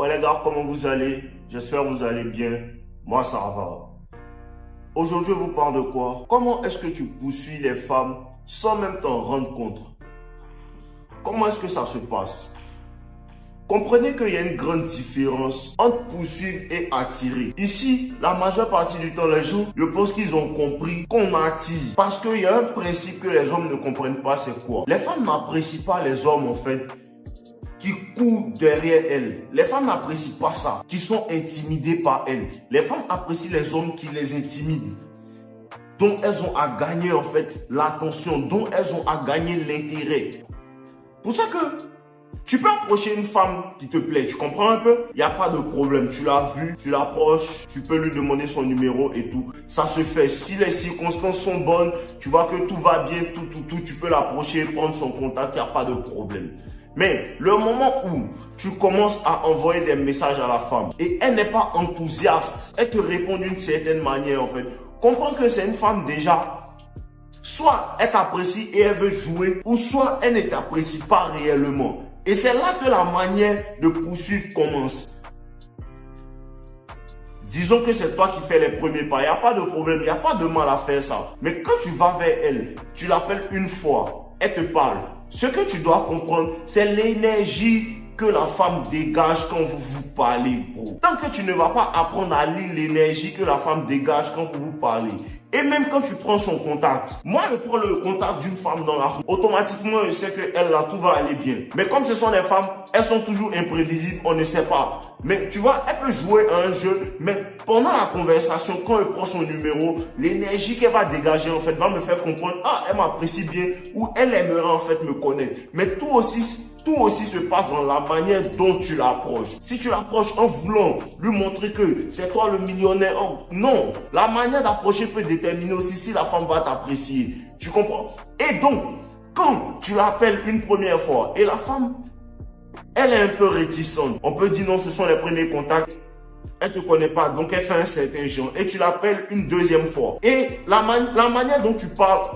Ouais les gars, comment vous allez? J'espère que vous allez bien. Moi ça va. Aujourd'hui je vous parle de quoi? Comment est-ce que tu poursuis les femmes sans même t'en rendre compte? Comment est-ce que ça se passe? Comprenez qu'il y a une grande différence entre poursuivre et attirer. Ici, la majeure partie du temps, les gens, je pense qu'ils ont compris qu'on attire. Parce qu'il y a un principe que les hommes ne comprennent pas, c'est quoi? Les femmes n'apprécient pas les hommes, en fait, qui courent derrière elles. Les femmes n'apprécient pas ça, qui sont intimidées par elles. Les femmes apprécient les hommes qui les intimident, dont elles ont à gagner, en fait, l'attention, dont elles ont à gagner l'intérêt. Pour ça que tu peux approcher une femme qui te plaît, tu comprends un peu? Il n'y a pas de problème, tu l'as vue, tu l'approches, tu peux lui demander son numéro et tout. Ça se fait. Si les circonstances sont bonnes, tu vois que tout va bien, tu peux l'approcher, prendre son contact, il n'y a pas de problème. Mais le moment où tu commences à envoyer des messages à la femme et elle n'est pas enthousiaste, elle te répond d'une certaine manière en fait, comprends que c'est une femme déjà. Soit elle t'apprécie et elle veut jouer, ou soit elle ne t'apprécie pas réellement. Et c'est là que la manière de poursuivre commence. Disons que c'est toi qui fais les premiers pas, il n'y a pas de problème, il n'y a pas de mal à faire ça. Mais quand tu vas vers elle, tu l'appelles une fois, elle te parle. Ce que tu dois comprendre, c'est l'énergie que la femme dégage quand vous vous parlez, bro. Tant que tu ne vas pas apprendre à lire l'énergie que la femme dégage quand vous vous parlez, et même quand tu prends son contact, moi je prends le contact d'une femme dans la rue, automatiquement je sais qu'elle là, tout va aller bien. Mais comme ce sont des femmes, elles sont toujours imprévisibles, on ne sait pas. Mais tu vois, elle peut jouer à un jeu, mais pendant la conversation, quand elle prend son numéro, l'énergie qu'elle va dégager en fait va me faire comprendre, ah elle m'apprécie bien, ou elle aimerait en fait me connaître. Mais tout aussi se passe dans la manière dont tu l'approches. Si tu l'approches en voulant lui montrer que c'est toi le millionnaire, non. La manière d'approcher peut déterminer aussi si la femme va t'apprécier. Tu comprends? Et donc, quand tu l'appelles une première fois et la femme, elle est un peu réticente. On peut dire non, ce sont les premiers contacts. Elle ne te connaît pas, donc elle fait un certain genre. Et tu l'appelles une deuxième fois. Et la manière dont tu parles,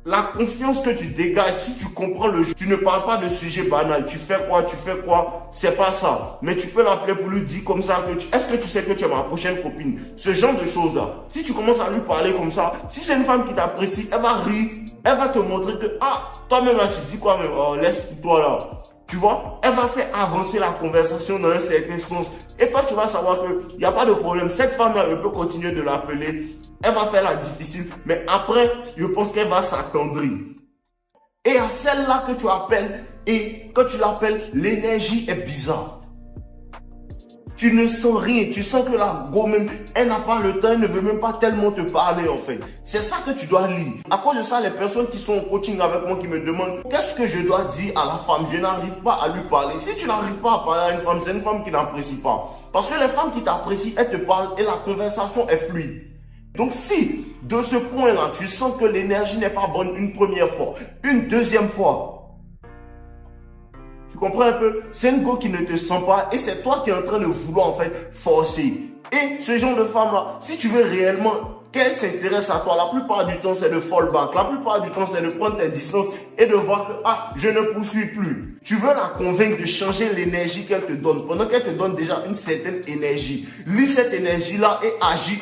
la confiance que tu dégages, si tu comprends le jeu, tu ne parles pas de sujet banal. Tu fais quoi, c'est pas ça. Mais tu peux l'appeler pour lui dire comme ça que est-ce que tu sais que tu es ma prochaine copine? Ce genre de choses-là. Si tu commences à lui parler comme ça, si c'est une femme qui t'apprécie, elle va rire, elle va te montrer que, ah, toi-même là, tu dis quoi même, oh, laisse-toi là. Tu vois, elle va faire avancer la conversation dans un certain sens. Et toi, tu vas savoir qu'il n'y a pas de problème. Cette femme-là, elle peut continuer de l'appeler. Elle va faire la difficile. Mais après, je pense qu'elle va s'attendrir. Et à celle-là que tu appelles, et quand tu l'appelles, l'énergie est bizarre. Tu ne sens rien. Tu sens que la go même, elle n'a pas le temps, elle ne veut même pas tellement te parler en fait. C'est ça que tu dois lire. À cause de ça, les personnes qui sont en coaching avec moi qui me demandent qu'est-ce que je dois dire à la femme, je n'arrive pas à lui parler. Si tu n'arrives pas à parler à une femme, c'est une femme qui n'apprécie pas. Parce que les femmes qui t'apprécient, elles te parlent et la conversation est fluide. Donc si, de ce point-là, tu sens que l'énergie n'est pas bonne une première fois, une deuxième fois, tu comprends un peu? C'est une go qui ne te sent pas et c'est toi qui es en train de vouloir en fait forcer. Et ce genre de femme-là, si tu veux réellement qu'elle s'intéresse à toi, la plupart du temps c'est de fall back. La plupart du temps c'est de prendre tes distances et de voir que ah, je ne poursuis plus. Tu veux la convaincre de changer l'énergie qu'elle te donne pendant qu'elle te donne déjà une certaine énergie. Lis cette énergie-là et agis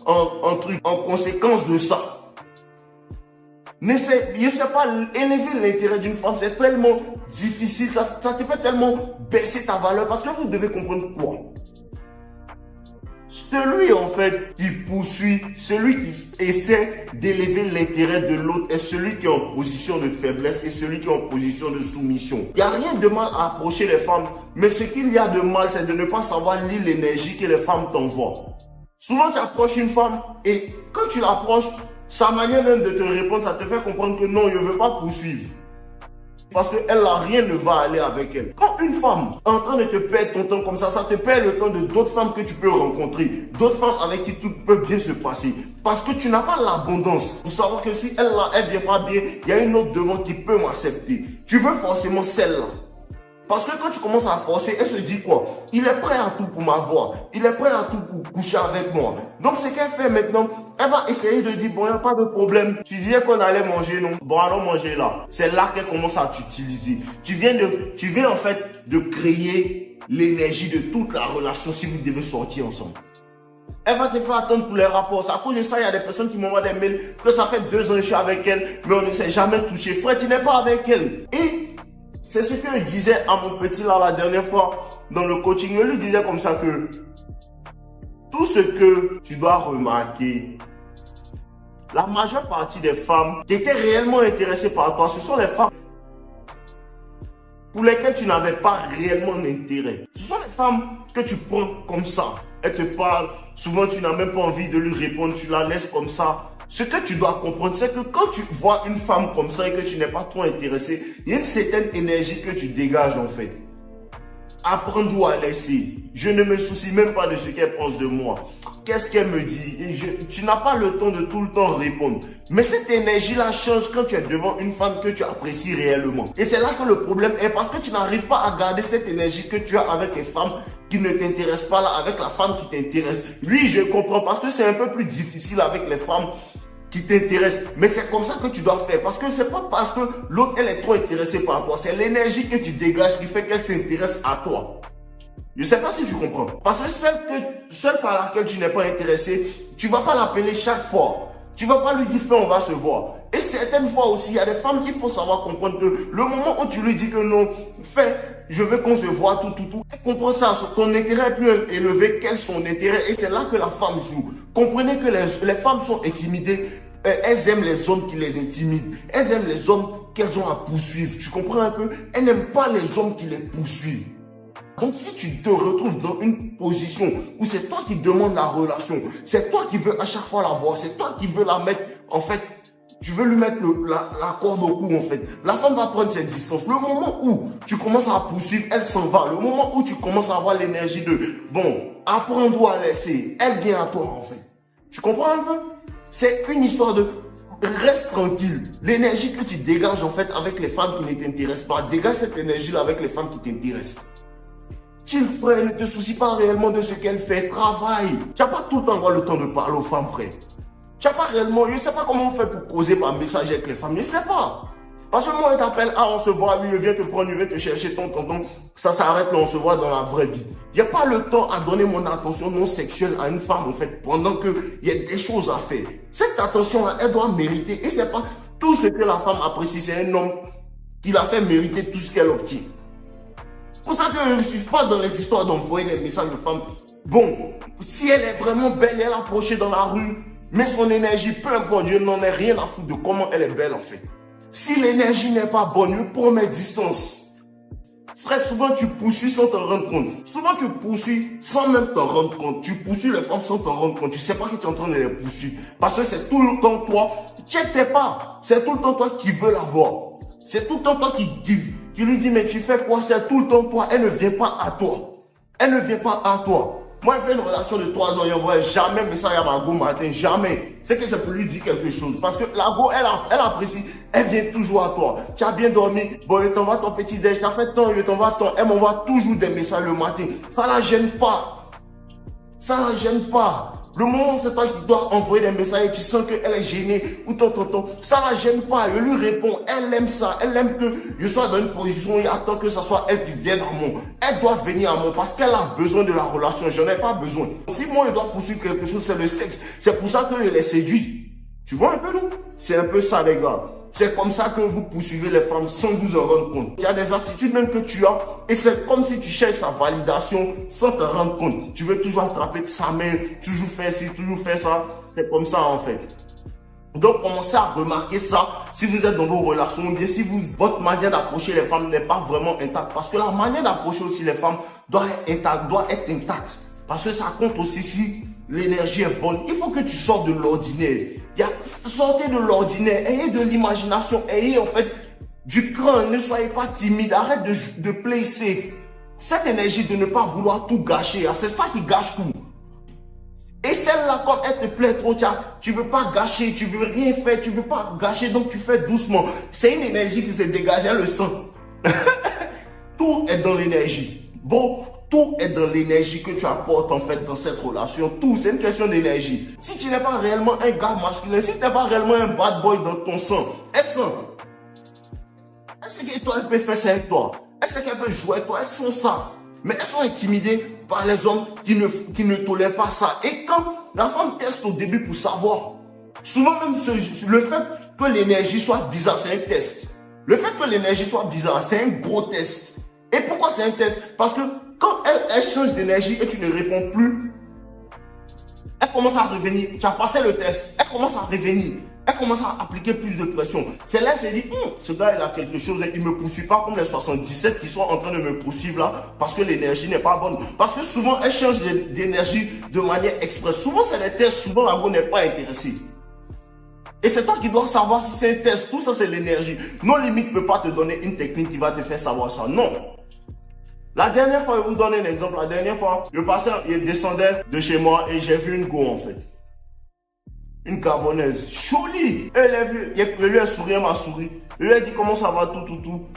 en conséquence de ça. N'essaie pas élever l'intérêt d'une femme, c'est tellement difficile, ça te fait tellement baisser ta valeur parce que vous devez comprendre quoi. Celui en fait qui poursuit, celui qui essaie d'élever l'intérêt de l'autre est celui qui est en position de faiblesse et celui qui est en position de soumission. Il n'y a rien de mal à approcher les femmes, mais ce qu'il y a de mal, c'est de ne pas savoir lire l'énergie que les femmes t'envoient. Souvent tu approches une femme et quand tu l'approches, sa manière même de te répondre, ça te fait comprendre que non, je ne veux pas poursuivre. Parce qu'elle là, rien ne va aller avec elle. Quand une femme est en train de te perdre ton temps comme ça te perd le temps de d'autres femmes que tu peux rencontrer. D'autres femmes avec qui tout peut bien se passer. Parce que tu n'as pas l'abondance. Pour savoir que si elle là, elle vient pas bien, il y a une autre devant qui peut m'accepter. Tu veux forcément celle-là. Parce que quand tu commences à forcer, elle se dit quoi? Il est prêt à tout pour m'avoir. Il est prêt à tout pour coucher avec moi. Donc ce qu'elle fait maintenant, elle va essayer de dire, bon, il n'y a pas de problème. Tu disais qu'on allait manger, non? Bon, allons manger là. C'est là qu'elle commence à t'utiliser. Tu viens en fait de créer l'énergie de toute la relation si vous devez sortir ensemble. Elle va te faire attendre pour les rapports. C'est à cause de ça, il y a des personnes qui m'envoient des mails que ça fait 2 ans que je suis avec elle, mais on ne s'est jamais touché. Frère, tu n'es pas avec elle. Et c'est ce que je disais à mon petit là la dernière fois dans le coaching. Je lui disais comme ça que tout ce que tu dois remarquer, la majeure partie des femmes qui étaient réellement intéressées par toi, ce sont les femmes pour lesquelles tu n'avais pas réellement d'intérêt. Ce sont les femmes que tu prends comme ça. Elle te parle, souvent tu n'as même pas envie de lui répondre, tu la laisses comme ça. Ce que tu dois comprendre, c'est que quand tu vois une femme comme ça et que tu n'es pas trop intéressé, il y a une certaine énergie que tu dégages en fait. Apprends-nous à laisser. Je ne me soucie même pas de ce qu'elle pense de moi. Qu'est-ce qu'elle me dit? Tu n'as pas le temps de tout le temps répondre. Mais cette énergie-là change quand tu es devant une femme que tu apprécies réellement. Et c'est là que le problème est parce que tu n'arrives pas à garder cette énergie que tu as avec les femmes qui ne t'intéressent pas là, avec la femme qui t'intéresse. Oui, je comprends parce que c'est un peu plus difficile avec les femmes qui t'intéressent. Mais c'est comme ça que tu dois faire. Parce que c'est pas parce que l'autre, elle est trop intéressée par toi. C'est l'énergie que tu dégages qui fait qu'elle s'intéresse à toi. Je ne sais pas si tu comprends. Parce que celle par laquelle tu n'es pas intéressé, tu ne vas pas l'appeler chaque fois. Tu ne vas pas lui dire, fais, on va se voir. Et certaines fois aussi, il y a des femmes, il faut savoir comprendre que le moment où tu lui dis que non, fais, je veux qu'on se voit, tout. Elle comprend ça. Ton intérêt est plus élevé qu'elle son intérêt. Et c'est là que la femme joue. Comprenez que les femmes sont intimidées. Elles aiment les hommes qui les intimident. Elles aiment les hommes qu'elles ont à poursuivre. Tu comprends un peu? Elles n'aiment pas les hommes qui les poursuivent. Donc si tu te retrouves dans une position où c'est toi qui demandes la relation, c'est toi qui veux à chaque fois la voir, c'est toi qui veux la mettre, en fait, tu veux lui mettre la corde au cou en fait. La femme va prendre ses distances. Le moment où tu commences à poursuivre, elle s'en va. Le moment où tu commences à avoir l'énergie de, bon, apprends-toi à laisser, elle vient à toi en fait. Tu comprends un peu? C'est une histoire de reste tranquille. L'énergie que tu dégages en fait avec les femmes qui ne t'intéressent pas, dégage cette énergie-là avec les femmes qui t'intéressent. Chill frère, ne te soucie pas réellement de ce qu'elle fait, travaille. Tu n'as pas tout le temps avoir le temps de parler aux femmes frère. Tu n'as pas réellement, je ne sais pas comment on fait pour causer par message avec les femmes, je ne sais pas. Parce que moi, elle t'appelle, ah, on se voit, lui, il vient te prendre, il vient te chercher ton tonton. Ça s'arrête là, on se voit dans la vraie vie. Il n'y a pas le temps à donner mon attention non sexuelle à une femme, en fait, pendant qu'il y a des choses à faire. Cette attention-là, elle doit mériter. Et c'est pas tout ce que la femme apprécie, c'est un homme qui l'a fait mériter tout ce qu'elle obtient. C'est pour ça que je ne suis pas dans les histoires d'envoyer des messages de femmes. Bon, si elle est vraiment belle, elle approche dans la rue, mais son énergie, peu importe, je n'en ai rien à foutre de comment elle est belle, en fait. Si l'énergie n'est pas bonne, je prends mes distances. Frère, souvent tu poursuis sans te rendre compte. Souvent tu poursuis sans même te rendre compte. Tu poursuis les femmes sans te rendre compte. Tu ne sais pas que tu es en train de les poursuivre. Parce que c'est tout le temps toi. Check tes pas. C'est tout le temps toi qui veux la voir. C'est tout le temps toi qui lui dit, mais tu fais quoi? C'est tout le temps toi. Elle ne vient pas à toi. Elle ne vient pas à toi. Moi, j'ai fait une relation de 3 ans, je n'envoie jamais un message à ma go matin, jamais. C'est que ça peut lui dire quelque chose. Parce que la go, elle apprécie, elle vient toujours à toi. Tu as bien dormi, bon, je t'envoie ton petit déj, tu as fait tant, je t'envoie tant. Elle m'envoie toujours des messages le matin. Ça la gêne pas. Ça la gêne pas. Le moment où c'est toi qui dois envoyer des messages et tu sens qu'elle est gênée ou ton, ça la gêne pas. Je lui réponds, elle aime ça. Elle aime que je sois dans une position et attend que ce soit elle qui vienne à moi. Elle doit venir à moi parce qu'elle a besoin de la relation. Je n'en ai pas besoin. Si moi je dois poursuivre quelque chose, c'est le sexe. C'est pour ça que je les séduis. Tu vois un peu, non? C'est un peu ça, les gars. C'est comme ça que vous poursuivez les femmes sans vous en rendre compte. Il y a des attitudes même que tu as et c'est comme si tu cherches sa validation sans te rendre compte. Tu veux toujours attraper sa main, toujours faire ci, toujours faire ça. C'est comme ça en fait. Donc commencez à remarquer ça si vous êtes dans vos relations ou bien si votre manière d'approcher les femmes n'est pas vraiment intacte. Parce que la manière d'approcher aussi les femmes doit être intacte. Parce que ça compte aussi si l'énergie est bonne. Il faut que tu sortes de l'ordinaire. Sortez de l'ordinaire, ayez de l'imagination, ayez en fait du cran, ne soyez pas timide, arrête de play safe. Cette énergie de ne pas vouloir tout gâcher, c'est ça qui gâche tout. Et celle-là, comme elle te plaît trop, tu ne veux pas gâcher, tu ne veux rien faire, tu ne veux pas gâcher, donc tu fais doucement. C'est une énergie qui se dégage, elle le sent. Tout est dans l'énergie. Bon, tout est dans l'énergie que tu apportes en fait dans cette relation. Tout, c'est une question d'énergie. Si tu n'es pas réellement un gars masculin, si tu n'es pas réellement un bad boy dans ton sang, elle sent. Est-ce que toi, elle peut faire ça avec toi? Est-ce qu'elle peut jouer avec toi? Elle sent ça. Mais elles sont intimidées par les hommes qui ne tolèrent pas ça. Et quand la femme teste au début pour savoir, souvent même le fait que l'énergie soit bizarre, c'est un test. Le fait que l'énergie soit bizarre, c'est un gros test. Et pourquoi c'est un test? Parce que quand elle change d'énergie et tu ne réponds plus, elle commence à revenir. Tu as passé le test, elle commence à revenir. Elle commence à appliquer plus de pression. C'est là qu'elle se dit, ce gars, il a quelque chose, il ne me poursuit pas comme les 77 qui sont en train de me poursuivre là, parce que l'énergie n'est pas bonne. Parce que souvent, elle change d'énergie de manière express. Souvent, c'est les tests, souvent, la go n'est pas intéressée. Et c'est toi qui dois savoir si c'est un test. Tout ça, c'est l'énergie. Non limite ne peut pas te donner une technique qui va te faire savoir ça. Non. La dernière fois, je vais vous donner un exemple. La dernière fois, le patient, il descendait de chez moi et j'ai vu une go en fait. Une Gabonaise, jolie. Elle vu, je lui ai souri, elle m'a souri. Je lui ai dit comment ça va, tout.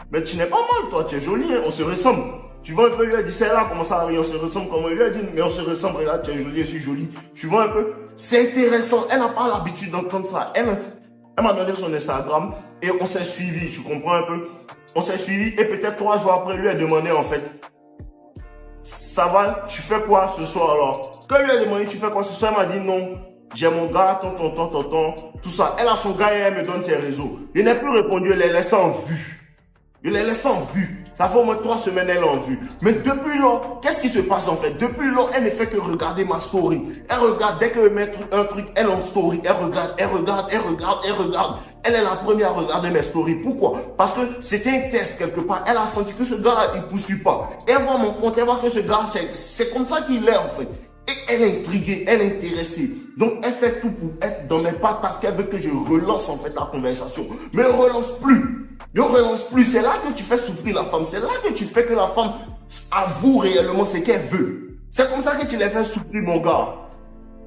Mais tu n'es pas mal, toi, tu es jolie, hein, on se ressemble. Tu vois un peu, lui a dit, c'est là, comment ça arrive, on se ressemble comment. Il lui a dit, mais on se ressemble, regarde, tu es jolie, je suis jolie. Tu vois un peu, c'est intéressant. Elle n'a pas l'habitude d'entendre ça. Elle m'a donné son Instagram et on s'est suivi, tu comprends un peu. On s'est suivi et peut-être 3 jours après, lui a demandé en fait, ça va, tu fais quoi ce soir alors? Quand lui a demandé, tu fais quoi ce soir, elle m'a dit non. J'ai mon gars, tout ça. Elle a son gars et elle me donne ses réseaux. Je n'ai plus répondu, elle les laisse en vue. Je les laisse en vue. Ça fait au moins 3 semaines, elle est en vue. Mais depuis lors, qu'est-ce qui se passe en fait? Depuis lors, elle ne fait que regarder ma story. Elle regarde, dès que je mets un truc, elle en story. Elle regarde. Elle est la première à regarder mes stories. Pourquoi? Parce que c'était un test quelque part. Elle a senti que ce gars, il ne poursuit pas. Elle voit mon compte, elle voit que ce gars, c'est comme ça qu'il est en fait. Et elle est intriguée, elle est intéressée. Donc, elle fait tout pour être dans mes pattes parce qu'elle veut que je relance en fait la conversation. Mais ne relance plus. Ne relance plus. C'est là que tu fais souffrir la femme. C'est là que tu fais que la femme avoue réellement ce qu'elle veut. C'est comme ça que tu les fais souffrir, mon gars.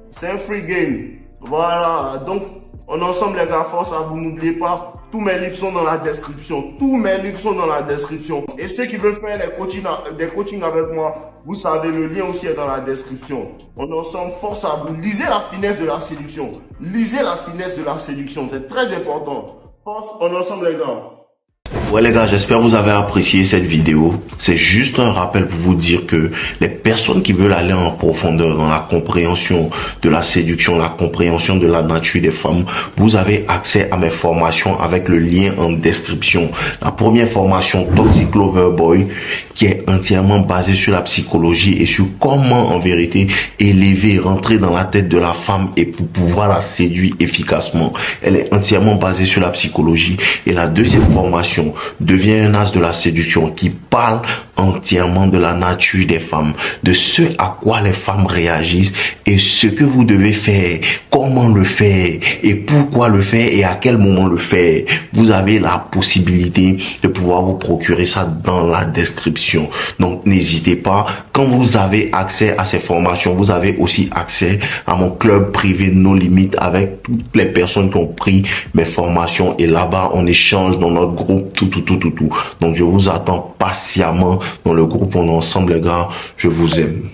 C'est un free game. Voilà. Donc, on est ensemble, les gars. Force à vous. N'oubliez pas. Tous mes livres sont dans la description. Tous mes livres sont dans la description. Et ceux qui veulent faire des coachings avec moi, vous savez, le lien aussi est dans la description. On est ensemble, force à vous. Lisez la finesse de la séduction. Lisez la finesse de la séduction. C'est très important. Force, on est ensemble, les gars. Ouais les gars, j'espère que vous avez apprécié cette vidéo. C'est juste un rappel pour vous dire que les personnes qui veulent aller en profondeur dans la compréhension de la séduction, la compréhension de la nature des femmes, vous avez accès à mes formations avec le lien en description. La première formation, Toxic Lover Boy, qui est entièrement basée sur la psychologie et sur comment en vérité élever, rentrer dans la tête de la femme et pour pouvoir la séduire efficacement. Elle est entièrement basée sur la psychologie. Et la deuxième formation, devient un as de la séduction qui parle entièrement de la nature des femmes, de ce à quoi les femmes réagissent et ce que vous devez faire, comment le faire et pourquoi le faire et à quel moment le faire. Vous avez la possibilité de pouvoir vous procurer ça dans la description. Donc n'hésitez pas, quand vous avez accès à ces formations, vous avez aussi accès à mon club privé No Limites avec toutes les personnes qui ont pris mes formations et là-bas on échange dans notre groupe tout. Donc je vous attends patiemment dans le groupe. On est ensemble les gars, je vous aime.